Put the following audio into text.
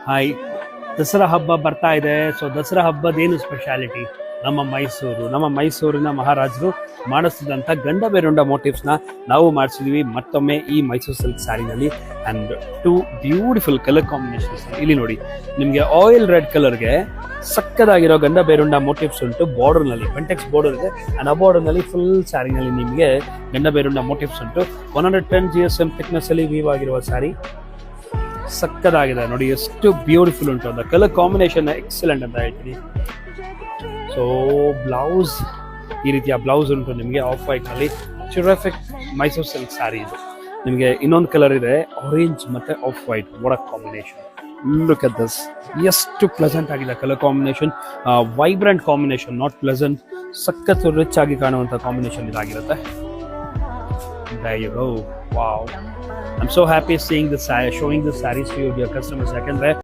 Hi, Dasara ಹಬ್ಬ ಬರ್ತಾ ಇದೆ. ಸೊ ದಸರಾ ಹಬ್ಬದೇನು ಸ್ಪೆಷಾಲಿಟಿ? ನಮ್ಮ ಮೈಸೂರಿನ ಮಹಾರಾಜರು ಮಾಡಿಸಿದಂಥ ಗಂಡ ಬೇರುಂಡ ಮೋಟಿವ್ಸ್ನ ನಾವು ಮಾಡಿಸಿದ್ವಿ ಮತ್ತೊಮ್ಮೆ ಈ ಮೈಸೂರು ಸಿಲ್ಕ್ ಸ್ಯಾರಿನಲ್ಲಿ. And to beautiful colour combinations. ಇಲ್ಲಿ ನೋಡಿ, ನಿಮಗೆ ಆಯಿಲ್ ರೆಡ್ ಕಲರ್ಗೆ ಸಕ್ಕದಾಗಿರೋ ಗಂಡ ಬೇರುಂಡ ಮೋಟಿವ್ಸ್ ಉಂಟು. ಬಾರ್ಡರ್ನಲ್ಲಿ ಪೆಂಟೆಕ್ಸ್ ಬಾರ್ಡರ್ ಇದೆ ಆ್ಯಂಡ್ ಆ ಬಾರ್ಡರ್ನಲ್ಲಿ ಫುಲ್ ಸ್ಯಾರಿನಲ್ಲಿ ನಿಮಗೆ ಗಂಡ ಬೇರುಂಡ ಮೋಟಿವ್ಸ್ ಉಂಟು. 110 GSM ಥಿಕ್ನೆಸ್ಸಲ್ಲಿ ವೀವ್ ಆಗಿರುವ ಸ್ಯಾರಿ ಸಕ್ಕದಾಗಿದೆ ನೋಡಿ, ಎಷ್ಟು ಬ್ಯೂಟಿಫುಲ್ ಉಂಟು ಅಂತ. ಕಲರ್ ಕಾಂಬಿನೇಷನ್ ಎಕ್ಸಲೆಂಟ್ ಅಂತ ಹೇಳ್ತೀನಿ. ಸೊ ಬ್ಲೌಸ್, ಈ ರೀತಿಯ ಬ್ಲೌಸ್ ಉಂಟು ನಿಮಗೆ ಆಫ್ ವೈಟ್ನಲ್ಲಿ. ಟೆರಿಫಿಕ್ ಮೈಸೂರು ಸಿಲ್ಕ್ ಸ್ಯಾರಿ ಇದು. ನಿಮಗೆ ಇನ್ನೊಂದು ಕಲರ್ ಇದೆ, ಆರೆಂಜ್ ಮತ್ತು off white. What combination, look at this. ಎಷ್ಟು ಪ್ಲೆಸೆಂಟ್ ಆಗಿದೆ colour combination, vibrant combination, not pleasant. ಸಖತ್ತು ರಿಚ್ ಆಗಿ ಕಾಣುವಂಥ ಕಾಂಬಿನೇಷನ್ ಇದಾಗಿರುತ್ತೆ. There you go. Wow. I'm so happy showing the sarees to you, dear customers. ಯಾಕಂದ್ರೆ